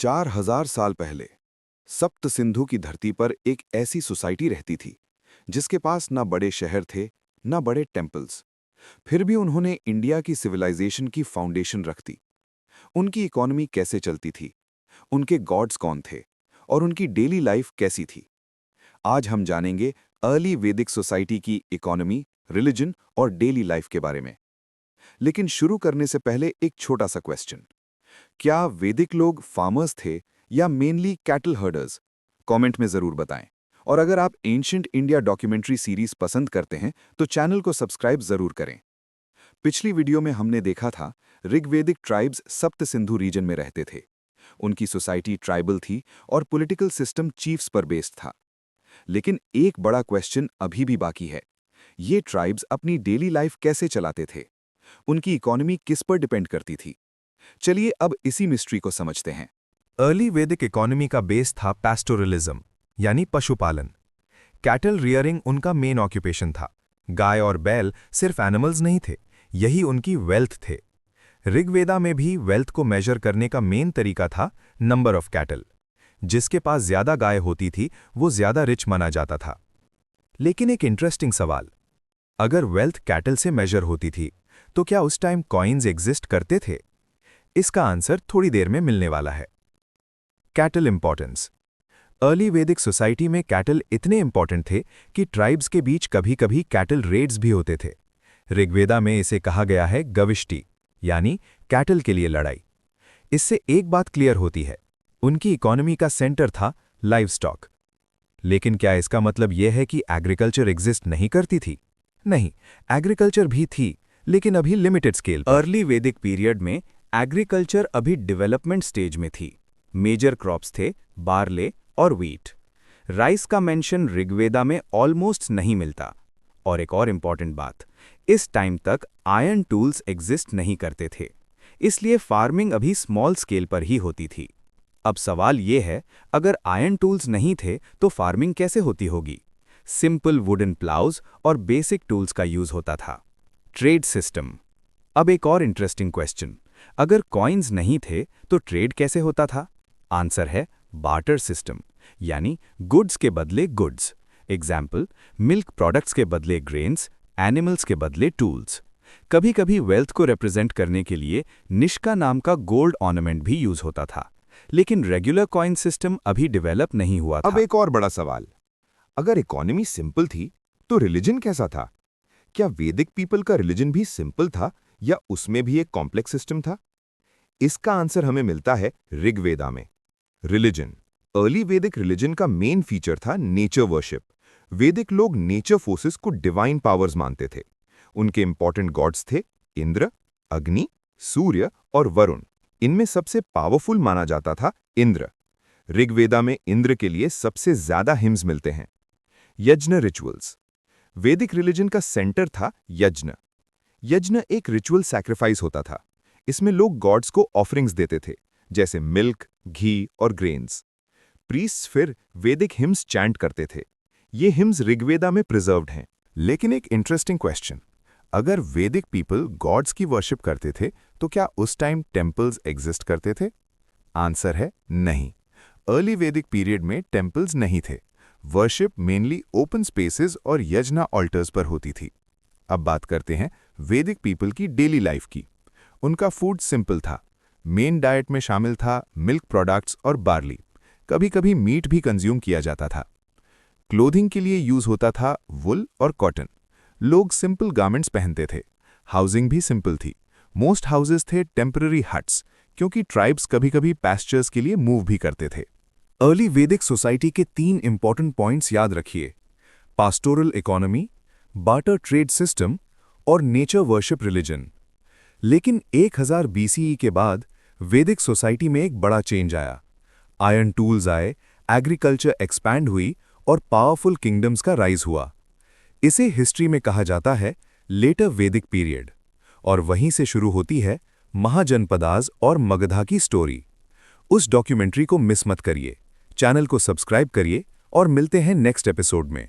4000 साल पहले सप्त सिंधु की धरती पर एक ऐसी सोसाइटी रहती थी जिसके पास ना बड़े शहर थे ना बड़े टेम्पल्स। फिर भी उन्होंने इंडिया की सिविलाइजेशन की फाउंडेशन रख दी। उनकी इकोनॉमी कैसे चलती थी, उनके गॉड्स कौन थे और उनकी डेली लाइफ कैसी थी। आज हम जानेंगे अर्ली वैदिक सोसाइटी की इकोनॉमी, रिलीजन और डेली लाइफ के बारे में। लेकिन शुरू करने से पहले एक छोटा सा क्वेश्चन। क्या वैदिक लोग फार्मर्स थे या मेनली कैटल हर्डर्स? कमेंट में जरूर बताएं। और अगर आप एंशिएंट इंडिया डॉक्यूमेंट्री सीरीज पसंद करते हैं तो चैनल को सब्सक्राइब जरूर करें। पिछली वीडियो में हमने देखा था ऋग्वैदिक ट्राइब्स सप्त सिंधु रीजन में रहते थे। उनकी सोसाइटी ट्राइबल थी और पॉलिटिकल सिस्टम चीफ्स पर बेस्ड था। लेकिन एक बड़ा क्वेश्चन अभी भी बाकी है। ये ट्राइब्स अपनी डेली लाइफ कैसे चलाते थे? उनकी इकोनॉमी किस पर डिपेंड करती थी? चलिए अब इसी मिस्ट्री को समझते हैं। अर्ली वैदिक इकोनॉमी का बेस था पैस्टोरलिज्म, यानी पशुपालन। कैटल रियरिंग उनका मेन ऑक्यूपेशन था। गाय और बैल सिर्फ एनिमल्स नहीं थे, यही उनकी वेल्थ थे। ऋग्वेदा में भी वेल्थ को मेजर करने का मेन तरीका था नंबर ऑफ कैटल। जिसके पास ज्यादा गाय होती थी वो ज्यादा रिच माना जाता था। लेकिन एक इंटरेस्टिंग सवाल, अगर वेल्थ कैटल से मेजर होती थी तो क्या उस टाइम कॉइन्स एग्जिस्ट करते थे? इसका आंसर थोड़ी देर में मिलने वाला है। Cattle importance. अर्ली वैदिक सोसाइटी में कैटल इतने इंपॉर्टेंट थे कि ट्राइब्स के बीच कभी-कभी कैटल रेड्स भी होते थे। ऋग्वेदा में इसे कहा गया है गविष्टि, यानी कैटल के लिए लड़ाई। इससे एक बात क्लियर होती है, उनकी इकोनॉमी का सेंटर था लाइवस्टॉक। लेकिन क्या इसका मतलब यह है कि एग्रीकल्चर एग्जिस्ट नहीं करती थी? नहीं, एग्रीकल्चर भी थी, लेकिन अभी लिमिटेड स्केल पर। अर्ली वैदिक पीरियड में एग्रीकल्चर अभी डेवलपमेंट स्टेज में थी। मेजर क्रॉप्स थे बार्ले और व्हीट। राइस का मेंशन ऋग्वेदा में ऑलमोस्ट नहीं मिलता। और एक और इंपॉर्टेंट बात, इस टाइम तक आयरन टूल्स एग्जिस्ट नहीं करते थे, इसलिए फार्मिंग अभी स्मॉल स्केल पर ही होती थी। अब सवाल ये है, अगर आयरन टूल्स नहीं थे तो फार्मिंग कैसे होती होगी? सिंपल वुडन प्लाउज और बेसिक टूल्स का यूज होता था। Trade system. अब एक और इंटरेस्टिंग क्वेश्चन, अगर कॉइन्स नहीं थे तो ट्रेड कैसे होता था? आंसर है बार्टर सिस्टम, यानी गुड्स के बदले गुड्स। एग्जाम्पल, मिल्क प्रोडक्ट्स के बदले ग्रेन्स, एनिमल्स के बदले टूल्स। कभी-कभी वेल्थ को रिप्रेजेंट करने के लिए निष्का नाम का गोल्ड ऑर्नामेंट भी यूज होता था। लेकिन रेगुलर कॉइन सिस्टम अभी डेवलप नहीं हुआ था। अब एक और बड़ा सवाल, अगर इकोनॉमी सिंपल थी तो रिलीजन कैसा था? क्या वैदिक पीपल का रिलीजन भी सिंपल था या उसमें भी एक कॉम्प्लेक्स सिस्टम था? इसका आंसर हमें मिलता है ऋग्वेदा में। रिलीजन। अर्ली वैदिक रिलीजन का मेन फीचर था नेचर वर्शिप। वैदिक लोग नेचर फोर्सेस को डिवाइन पावर्स मानते थे। उनके इंपॉर्टेंट गॉड्स थे इंद्र, अग्नि, सूर्य और वरुण। इनमें सबसे पावरफुल माना जाता था इंद्र। ऋग्वेदा में इंद्र के लिए सबसे ज्यादा हिम्स मिलते हैं। यज्ञ रिचुअल्स। वैदिक रिलीजन का सेंटर था यज्ञ। यज्ञ एक रिचुअल सैक्रिफाइस होता था। इसमें लोग गॉड्स को ऑफरिंग्स देते थे, जैसे मिल्क, घी और ग्रेन्स। प्रीस्ट्स फिर वैदिक हिम्स चैंट करते थे। ये हिम्स ऋग्वेदा में प्रिजर्व्ड हैं। लेकिन एक इंटरेस्टिंग क्वेश्चन, अगर वैदिक पीपल गॉड्स की वर्शिप करते थे तो क्या उस टाइम टेम्पल्स एग्जिस्ट करते थे? आंसर है नहीं। अर्ली वैदिक पीरियड में टेम्पल्स नहीं थे। वर्शिप मेनली ओपन स्पेसेस और यज्ञ ऑल्टर्स पर होती थी। अब बात करते हैं वैदिक पीपल की डेली लाइफ की। उनका फूड सिंपल था। मेन डाइट में शामिल था मिल्क प्रोडक्ट्स और बार्ली। कभी-कभी मीट भी कंज्यूम किया जाता था। क्लोथिंग के लिए यूज होता था वुल और कॉटन। लोग सिंपल गारमेंट्स पहनते थे। हाउसिंग भी सिंपल थी। मोस्ट हाउसेस थे टेम्पररी हट्स, क्योंकि ट्राइब्स कभी-कभी पैस्चर्स के लिए मूव भी करते थे। अर्ली वैदिक सोसाइटी के 3 इंपॉर्टेंट पॉइंट्स याद रखिए: pastoral economy, barter trade system और नेचर वर्शिप रिलीजन। लेकिन 1000 BCE के बाद वैदिक सोसाइटी में एक बड़ा चेंज आया। आयरन टूल्स आए, एग्रीकल्चर एक्सपैंड हुई और पावरफुल किंगडम्स का राइज हुआ। इसे हिस्ट्री में कहा जाता है लेटर वैदिक पीरियड। और वहीं से शुरू होती है महाजनपदास और मगधा की स्टोरी। उस डॉक्यूमेंट्री को मिस मत करिए। चैनल को सब्सक्राइब करिए और मिलते हैं नेक्स्ट एपिसोड में।